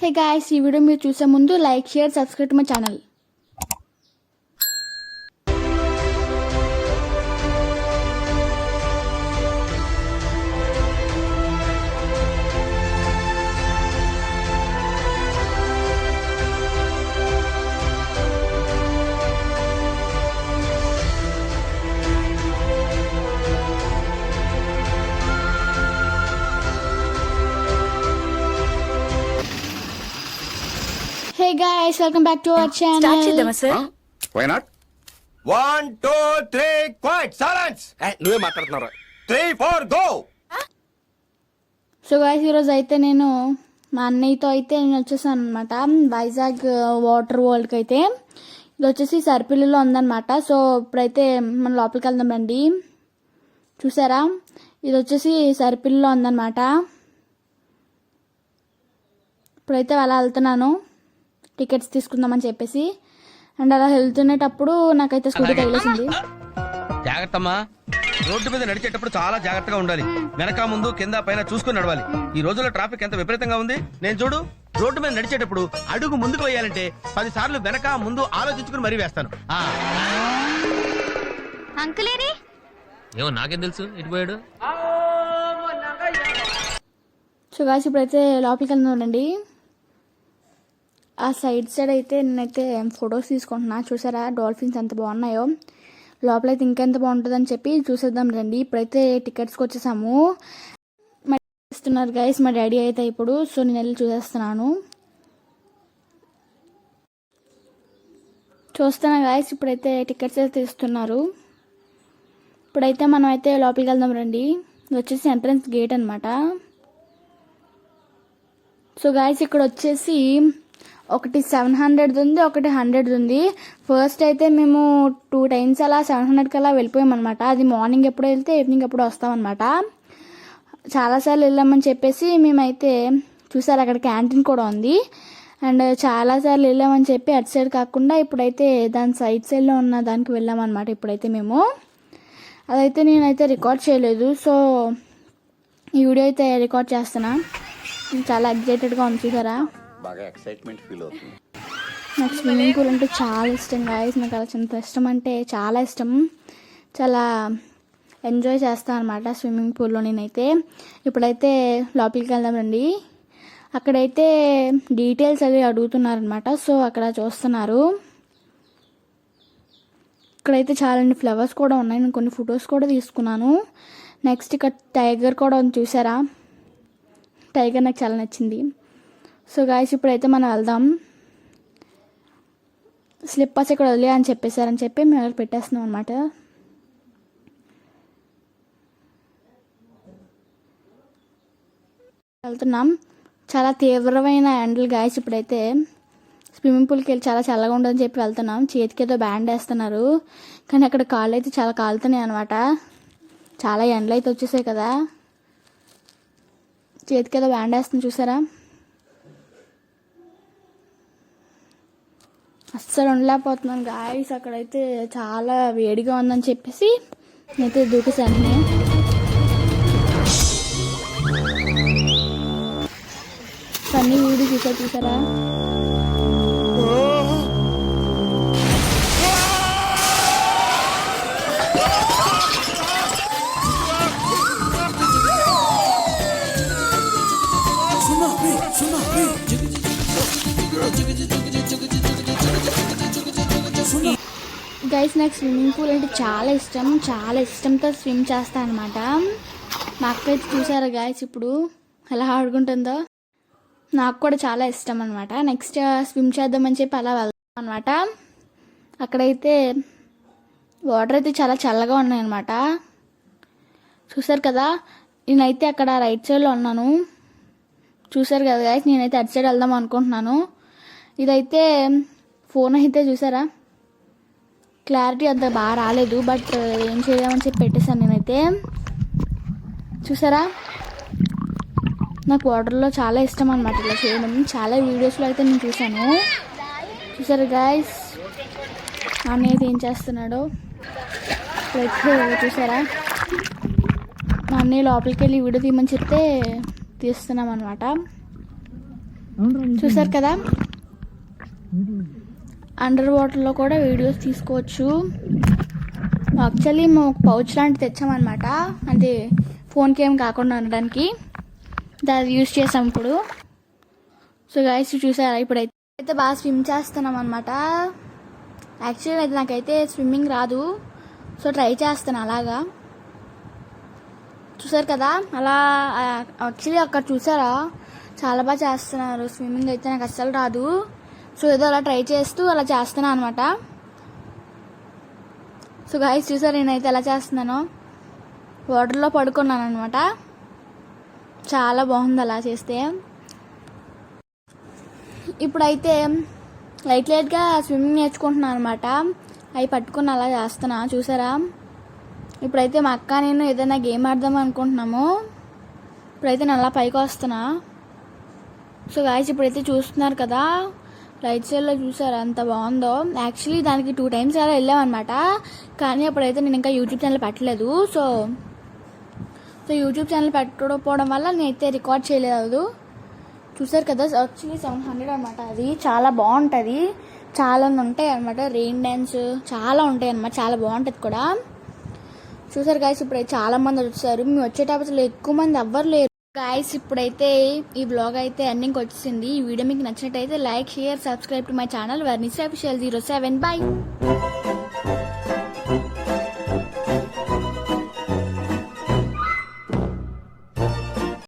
Hey guys, ఈ video మీరు చూసే ముందు like, share, subscribe my channel. Hey guys, welcome back to our channel. Start చేద్దామా sir? Why not? 1 2 3 quite silence. నువ్వే మాట్లాడుతున్నారా? 3 4 గో. సో గాయ్స్, ఈరోజు అయితే నేను మా అన్నయ్యతో అయితే నేను వచ్చేసాను అనమాట వైజాగ్ వాటర్ వరల్డ్కి. అయితే ఇది వచ్చేసి సరిపిల్లిలో ఉందన్నమాట. సో ఇప్పుడైతే మనం లోపలికి వెళ్దాం రండి. చూసారా, ఇది వచ్చేసి సరిపిల్లిలో ఉందన్నమాట. ఇప్పుడైతే అలా వెళ్తున్నాను టికెట్స్ తీసుకుందామని చెప్పేసి. అండ్ అలా వెళ్తునేటప్పుడు నాకైతే స్కూటీ తగిలేసింది. జాగ్రత్తమ్మా, రోడ్డు మీద నడిచేటప్పుడు చాలా జాగ్రత్తగా ఉండాలి. వెనక ముందు కింద పైన చూసుకుని నడవాలి. ఈ రోజుల్లో ట్రాఫిక్ ఎంత విపరీతంగా ఉంది. నేను చూడు, రోడ్డు మీద నడిచేటప్పుడు అడుగు ముందుకు వేయాలంటే 10 సార్లు వెనక ముందు ఆలోచించుకుని మరీ వేస్తాను. అంకులేరి ఏమో నాకేం తెలుసు ఇటు పోయాడు. సో గాయ్స్, ఇప్పుడైతే లోపలికి వెళ్దామండి. ఆ సైడ్ అయితే నేనైతే ఫొటోస్ తీసుకుంటున్నా. చూసారా డాల్ఫిన్స్ ఎంత బాగున్నాయో. లోపలైతే ఇంకెంత బాగుంటుందని చెప్పి చూసేద్దాం రండి. ఇప్పుడైతే టికెట్స్కి వచ్చేసాము. ఇస్తున్నారు గైస్ మా డాడీ అయితే ఇప్పుడు. సో నేను వెళ్ళి చూస్తున్నా గైస్. ఇప్పుడైతే టికెట్స్ అయితే తీస్తున్నారు. ఇప్పుడైతే మనం అయితే లోపలికి వెళ్దాం రండి. ఇది వచ్చేసి ఎంట్రన్స్ గేట్ అనమాట. సో గైస్, ఇక్కడ వచ్చేసి ఒకటి 700 ఉంది, ఒకటి 100 ఉంది. ఫస్ట్ అయితే మేము 2 times అలా 700 కల్లా వెళ్ళిపోయాం అనమాట. అది మార్నింగ్ ఎప్పుడు వెళ్తే ఈవినింగ్ ఎప్పుడు వస్తామన్నమాట. చాలాసార్లు వెళ్ళామని చెప్పేసి మేమైతే చూసారు అక్కడ క్యాంటీన్ కూడా ఉంది. అండ్ చాలాసార్లు వెళ్ళామని చెప్పి అటు సైడ్ కాకుండా ఇప్పుడైతే దాని సైడ్లో ఉన్న దానికి వెళ్ళామన్నమాట. ఇప్పుడైతే మేము అదైతే నేనైతే రికార్డ్ చేయలేదు. సో ఈ వీడియో అయితే రికార్డ్ చేస్తున్నా. చాలా ఎగ్జైటెడ్గా ఉంది. చూసారా, బాగా ఎక్సైట్మెంట్ ఫీల్ అవుతుంది. నాకు స్విమ్మింగ్ పూల్ అంటే చాలా ఇష్టం గాయస్. నాకు అలా ఎంత ఇష్టం అంటే చాలా ఇష్టం. చాలా ఎంజాయ్ చేస్తాను అనమాట స్విమ్మింగ్ పూల్లో నేనైతే. ఇప్పుడైతే లోపలికి వెళ్దాం రండి. అక్కడైతే డీటెయిల్స్ అవి అడుగుతున్నారనమాట. సో అక్కడ చూస్తున్నారు. ఇక్కడైతే చాలా ఫ్లవర్స్ కూడా ఉన్నాయి. నేను కొన్ని ఫొటోస్ కూడా తీసుకున్నాను. నెక్స్ట్ ఇక్కడ టైగర్ కూడా ఉంది. చూసారా, టైగర్ నాకు చాలా నచ్చింది. సో గాయస్, ఇప్పుడైతే మనం వెళ్దాం. స్లిప్పర్స్ ఇక్కడ వదిలే అని చెప్పేశారని చెప్పి మేము అక్కడ పెట్టేస్తున్నాం అనమాట. వెళ్తున్నాం. చాలా తీవ్రమైన ఎండలు గాయస్. ఇప్పుడైతే స్విమ్మింగ్ పూల్కి వెళ్ళి చాలా చల్లగా ఉండదని చెప్పి వెళ్తున్నాం. చేతికి ఏదో బ్యాండ్ వేస్తున్నారు, కానీ అక్కడ కాళ్ళు అయితే చాలా కాలుతున్నాయి అనమాట. చాలా ఎండలు అయితే వచ్చేసాయి కదా. చేతికి ఏదో బ్యాండ్ వేస్తుంది చూసారా. అస్సలు ఉండలేకపోతున్నాను గాయస్. అక్కడైతే చాలా వేడిగా ఉందని చెప్పేసి నేనైతే దూకేసాను. ఫన్నీ వీడియో చూసారా. గైస్, నాకు స్విమ్మింగ్ పూల్ అంటే చాలా ఇష్టం. చాలా ఇష్టంతో స్విమ్ చేస్తాను అనమాట. మా అక్క అయితే చూసారా గైస్ ఇప్పుడు ఎలా ఆడుకుంటుందో. నాకు కూడా చాలా ఇష్టం అనమాట. నెక్స్ట్ స్విమ్ చేద్దామని చెప్పి అలా వెళ్తాం అనమాట. అక్కడైతే వాటర్ అయితే చాలా చల్లగా ఉన్నాయన్నమాట. చూసారు కదా, నేనైతే అక్కడ రైట్ సైడ్లో ఉన్నాను. చూసారు కదా గైస్, నేనైతే అటు సైడ్ వెళ్దాం అనుకుంటున్నాను. ఇదైతే ఫోన్ అయితే చూసారా క్లారిటీ అంత బాగా రాలేదు, బట్ ఏం చేద్దామని చెప్పి పెట్టేశాను నేనైతే. చూసారా, నాకు వాటర్లో చాలా ఇష్టం అనమాట ఇలా చేయడం. చాలా వీడియోస్లో అయితే నేను చూశాను. చూసారు గైస్ నాన్న అయితే ఏం చేస్తున్నాడో. ఇప్పుడైతే చూసారా, మా అన్నీ లోపలికి వెళ్ళి వీడియో తీయమని చెప్తే తీస్తున్నాం అనమాట. చూసారు కదా, అండర్ వాటర్లో కూడా వీడియోస్ తీసుకోవచ్చు. యాక్చువల్లీ మేము ఒక పౌచ్ లాంటివి తెచ్చామన్నమాట, అంటే ఫోన్కి ఏం కాకుండా ఉండడానికి. దాన్ని యూజ్ చేసాం ఇప్పుడు. సో గైస్ చూసారా, ఇప్పుడైతే బాగా స్విమ్ చేస్తున్నాం అనమాట. యాక్చువల్లీ అయితే నాకైతే స్విమ్మింగ్ రాదు, సో ట్రై చేస్తాను అలాగా. చూసారు కదా, అలా యాక్చువల్లీ అక్కడ చూసారా చాలా బాగా చేస్తున్నారు స్విమ్మింగ్. అయితే నాకు అస్సలు రాదు, సో ఏదో అలా ట్రై చేస్తూ అలా చేస్తున్నాను అనమాట. సో గైస్ చూసారు, నేనైతే ఎలా చేస్తున్నానో, వాటర్లో పడుకున్నాను అనమాట. చాలా బాగుంది అలా చేస్తే. ఇప్పుడైతే లైట్గా స్విమ్మింగ్ నేర్చుకుంటున్నాను అనమాట. అవి పట్టుకుని అలా చేస్తున్నా. చూసారా, ఇప్పుడైతే మా అక్క నేను ఏదైనా గేమ్ ఆడదాం అనుకుంటున్నాము. ఇప్పుడైతే నేను అలా పైకి వస్తున్నా. సో గాయస్ ఇప్పుడైతే చూస్తున్నారు కదా, రైట్ సైడ్లో చూసారా ఎంత బాగుందో. యాక్చువల్లీ దానికి 2 times అలా వెళ్ళామన్నమాట, కానీ అప్పుడైతే నేను ఇంకా యూట్యూబ్ ఛానల్ పెట్టలేదు. సో యూట్యూబ్ ఛానల్ పెట్టకపోవడం వల్ల నేనైతే రికార్డ్ చేయలేదు. చూసారు కదా, యాక్చువల్లీ 700 అనమాట. అది చాలా బాగుంటుంది, చాలా ఉంటాయి అనమాట. రెయిన్ డ్యాన్స్ చాలా ఉంటాయి అనమాట, చాలా బాగుంటుంది కూడా. చూసారు గాయస్, ఇప్పుడైతే చాలా మంది వచ్చారు. మేము వచ్చేటప్పుడు ఎక్కువ మంది ఎవ్వరు లేరు గాయస్. ఇప్పుడైతే ఈ బ్లాగ్ అయితే ఎండింగ్కి వచ్చింది. ఈ వీడియో మీకు నచ్చినట్టయితే like, share, subscribe to my channel Varnisha official 07. By.